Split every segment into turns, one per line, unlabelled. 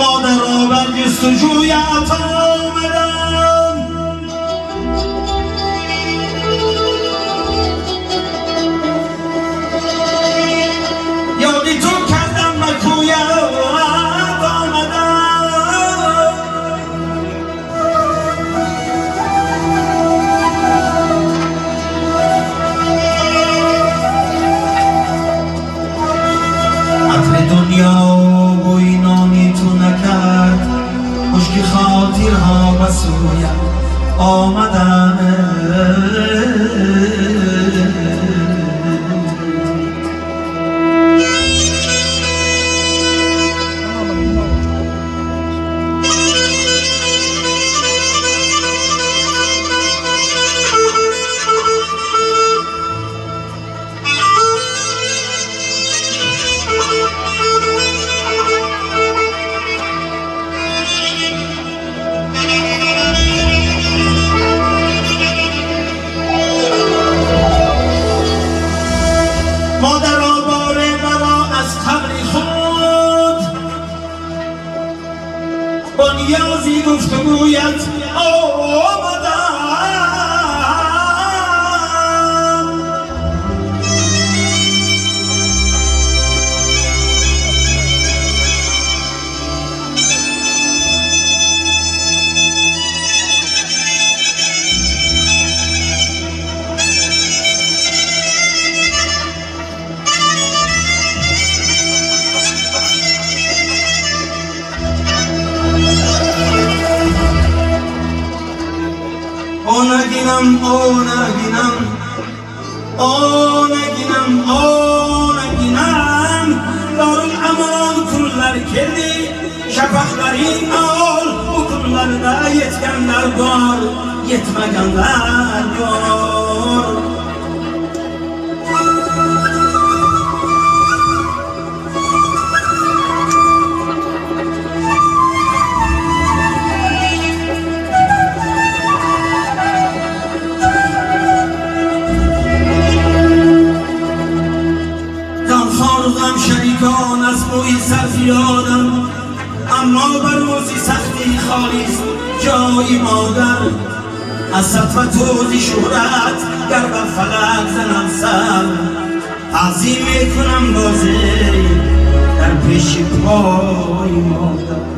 مادرها بر جستجوی عطا آمدم. یادی تو کردم مکویم آمدم. عطر دنیا بوی نانی تو نکرد، مشک خاطرها به سویم آمدم. مادر آبار مرا از قبر خود با نیازی گفتگویت آمدم. Onaginam, onaginam, onaginam, onaginam. Darul aman kunlar keldi, shafaqlaring ol. Bu kunlarda yetganlar bor, yetmaganlar bor. شریکان از بوی سرزیادم، اما بر روزی سختی خالیست جای مادر. از سطوت و شهرت گر بر فلک زنم سر، تعظیم میکنم بازی در پیش پای مادر.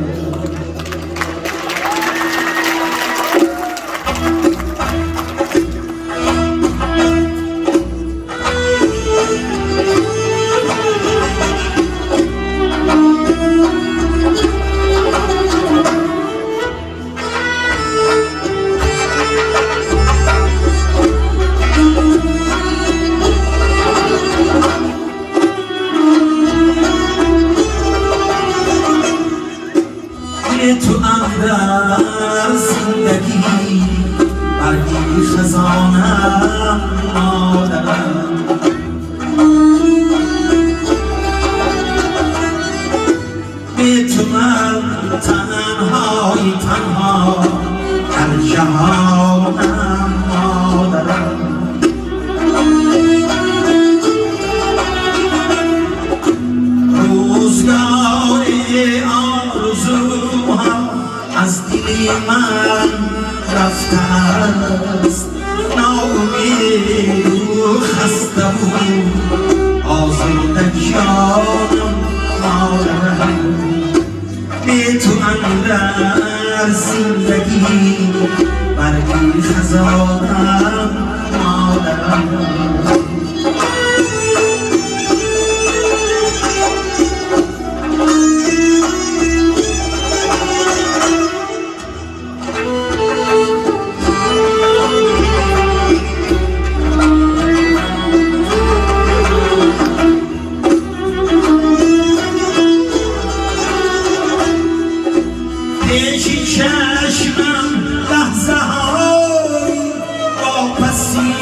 تو اندر زندگی برگی خزانم مادرم. بی تو من تنهای تنها در جهانم مادرم. روزگاری آرزوها از دل من رفته است، ناامید و خسته و آزرده جانم مادرم. بی تو اندر زندگی برگی خزانم مادرم. پیشی چشمم لحظه های واپسی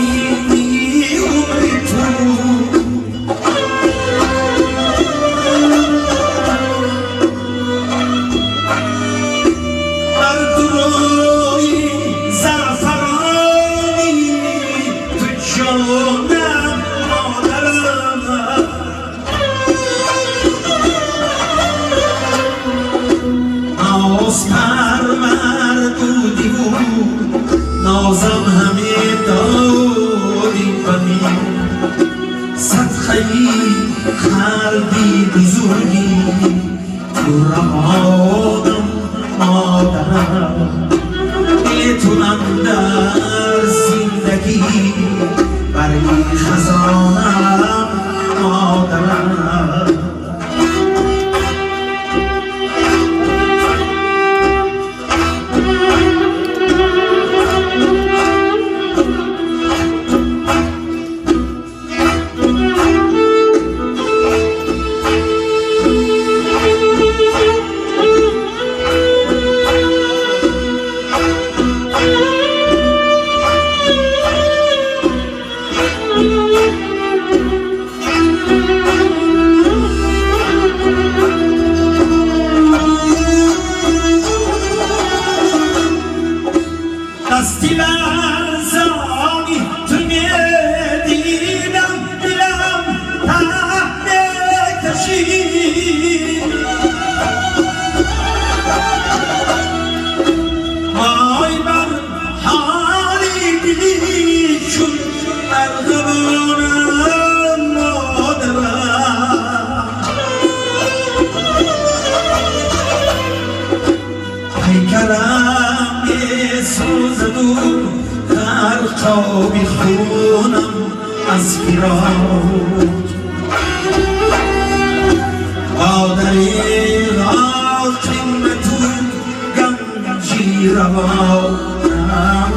خیلی خلقی بزرگی تو روانم مادرم میتونم در زندگی برای خزانم مادرم دستی لرزانی تو دیدم دلم تحت کشید وای بر حالی دلی چون ارغوانم مادرم پیکرم سوزد و خرقابی خونم از فراق مادری قیمتون گنجی روانم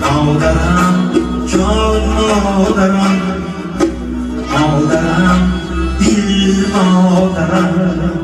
مادرم جان مادرم دل مادرم